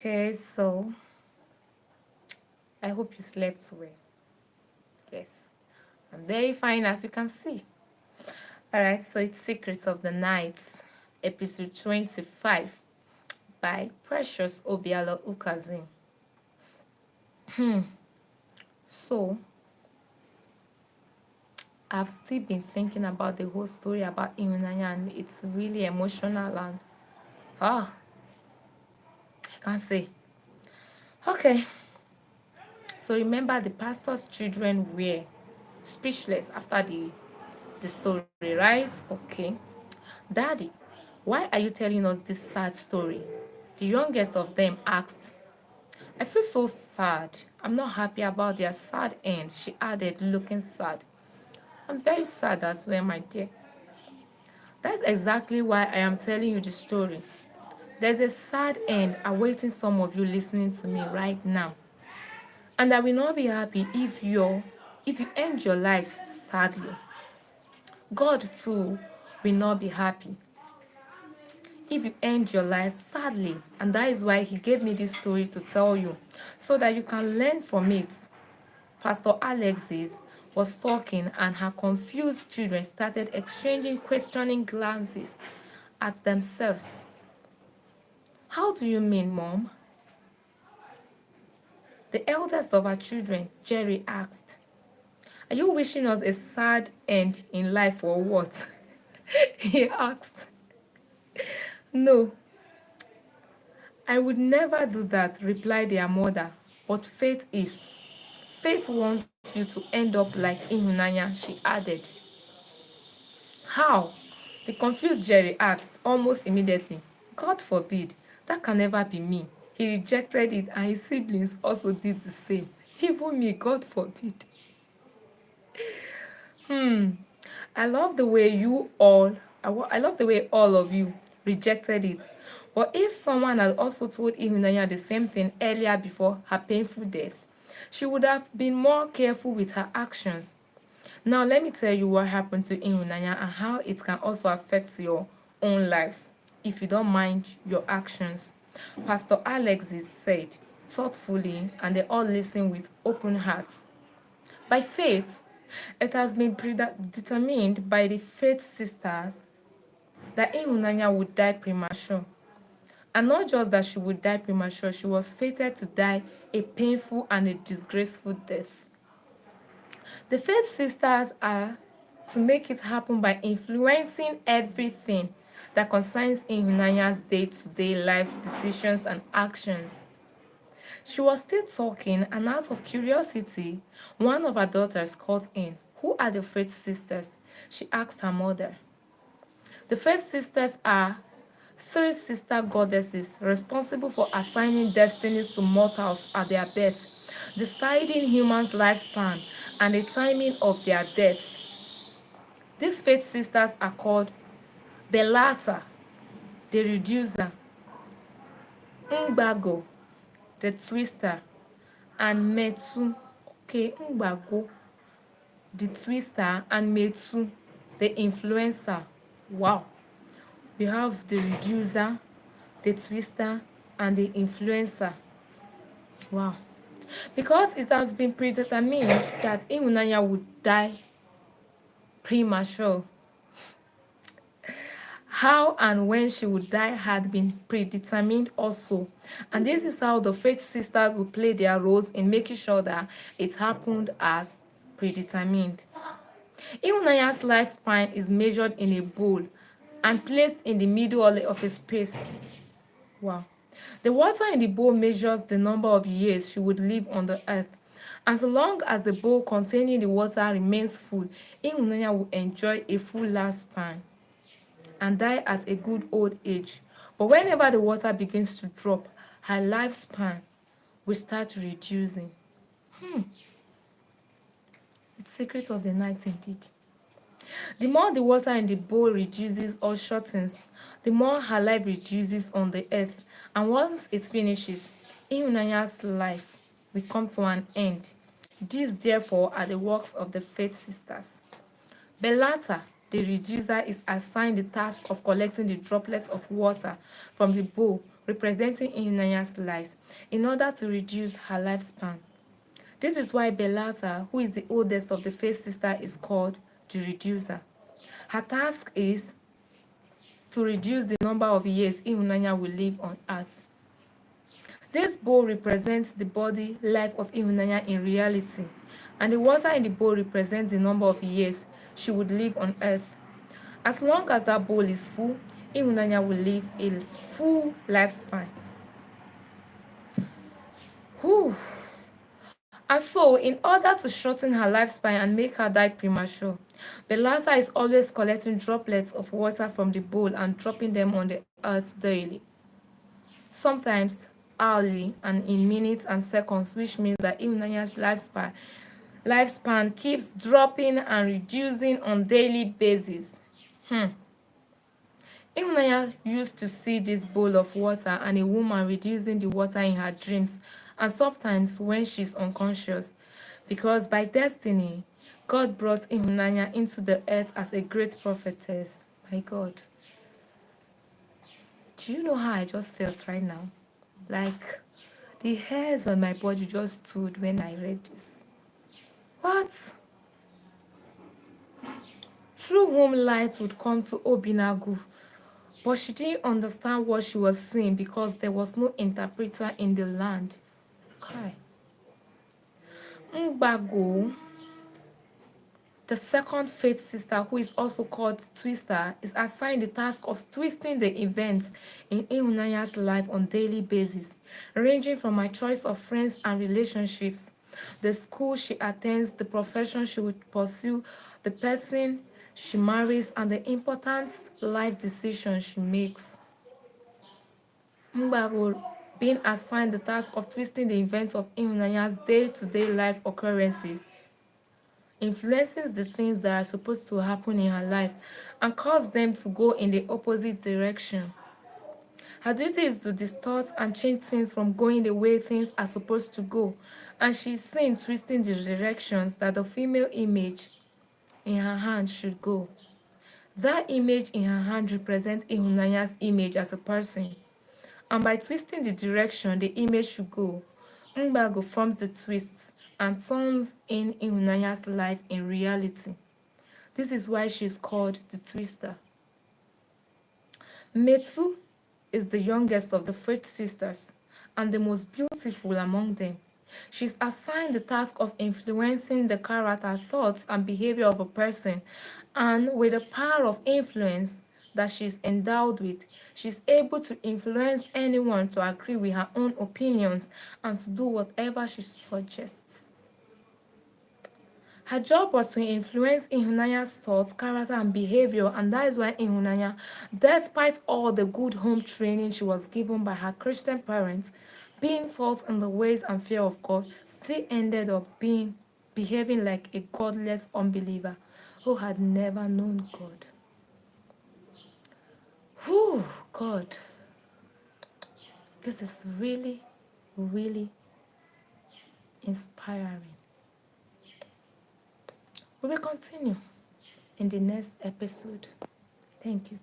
Okay, so I hope you slept well. Yes, I'm very fine as you can see. Alright, so it's Secrets of the Night, episode 25 by Precious Obialor-Ukazim. So, I've still been thinking about the whole story about Imunanya and it's really emotional and ah, I can't say. Okay, so remember the pastor's children were speechless after the story, right? Okay. Daddy, why are you telling us this sad story? The youngest of them asked. I feel so sad. I'm not happy about their sad end, she added, looking sad. I'm very sad as well, my dear. That's exactly why I am telling you the story. There's a sad end awaiting some of you listening to me right now. And I will not be happy if you end your lives sadly. God too will not be happy if you end your life sadly, and that is why he gave me this story to tell you so that you can learn from it. Pastor Alexis was talking and her confused children started exchanging questioning glances at themselves. How do you mean, Mom? The eldest of her children, Jerry, asked. Are you wishing us a sad end in life or what? He asked. No, I would never do that, replied their mother. But faith is. Faith wants you to end up like Ihunanya, she added. How? The confused Jerry asked almost immediately. God forbid, that can never be me. He rejected it and his siblings also did the same. Even me, God forbid. I love the way I love the way all of you rejected it. But if someone had also told Ihunanya the same thing earlier before her painful death, she would have been more careful with her actions. Now let me tell you what happened to Ihunanya and how it can also affect your own lives if you don't mind your actions. Pastor Alexis said thoughtfully, and they all listened with open hearts. By faith, it has been predetermined by the faith sisters that Ihunanya would die premature. And not just that she would die premature, she was fated to die a painful and a disgraceful death. The faith sisters are to make it happen by influencing everything that concerns Ihunanya's day-to-day life's decisions and actions. She was still talking, and out of curiosity, one of her daughters called in. Who are the faith sisters? She asked her mother. The faith sisters are three sister goddesses responsible for assigning destinies to mortals at their birth, deciding humans' lifespan, and the timing of their death. These faith sisters are called Belata, the reducer, Mbago, the twister, and Metu, okay, Mbago, the twister, and Metu, the influencer. Wow. We have the reducer, the twister, and the influencer. Wow. Because it has been predetermined that Ihunanya would die premature, how and when she would die had been predetermined also. And this is how the faith sisters will play their roles in making sure that it happened as predetermined. Ihunanya's lifespan is measured in a bowl and placed in the middle of a space. Wow. The water in the bowl measures the number of years she would live on the earth. And so long as the bowl containing the water remains full, Ihunanya will enjoy a full lifespan and die at a good old age. But whenever the water begins to drop, her lifespan will start reducing. It's secret of the night indeed. The more the water in the bowl reduces or shortens, the more her life reduces on the earth. And once it finishes, Ihunanya's life will come to an end. These, therefore, are the works of the faith sisters. Belata, the reducer, is assigned the task of collecting the droplets of water from the bowl representing Ihunanya's life, in order to reduce her lifespan. This is why Belata, who is the oldest of the first sister, is called the reducer. Her task is to reduce the number of years Ihunanya will live on earth. This bowl represents the body life of Ihunanya in reality, and the water in the bowl represents the number of years she would live on earth. As long as that bowl is full, Ihunanya will live a full lifespan. Whew. And so, in order to shorten her lifespan and make her die premature, Belata is always collecting droplets of water from the bowl and dropping them on the earth daily. Sometimes hourly and in minutes and seconds, which means that Ihunanya's lifespan keeps dropping and reducing on daily basis. Ihunanya used to see this bowl of water and a woman reducing the water in her dreams, and sometimes when she's unconscious, because by destiny, God brought Ihunanya into the earth as a great prophetess. My God. Do you know how I just felt right now? Like the hairs on my body just stood when I read this. What? Through whom light would come to Obinagu, but she didn't understand what she was seeing because there was no interpreter in the land. Okay. Mbago, the second faith sister, who is also called Twister, is assigned the task of twisting the events in Ihunanya's life on daily basis, ranging from her choice of friends and relationships, the school she attends, the profession she would pursue, the person she marries, and the important life decisions she makes. Mbago being assigned the task of twisting the events of Ihunanya's day-to-day life occurrences influences the things that are supposed to happen in her life and cause them to go in the opposite direction. Her duty is to distort and change things from going the way things are supposed to go, and she's seen twisting the directions that the female image in her hand should go. That image in her hand represents Ihunanya's image as a person, and by twisting the direction the image should go, Mbago forms the twists and turns in Ihunanya's life in reality. This is why she is called the twister. Metu is the youngest of the Faith sisters and the most beautiful among them. She's assigned the task of influencing the character, thoughts, and behavior of a person, and with the power of influence that she's endowed with, she's able to influence anyone to agree with her own opinions and to do whatever she suggests. Her job was to influence Ihunanya's thoughts, character, and behavior, and that is why Ihunanya, despite all the good home training she was given by her Christian parents, being taught in the ways and fear of God, still ended up behaving like a godless unbeliever who had never known God. Whew, God. This is really, really inspiring. We will continue in the next episode. Thank you.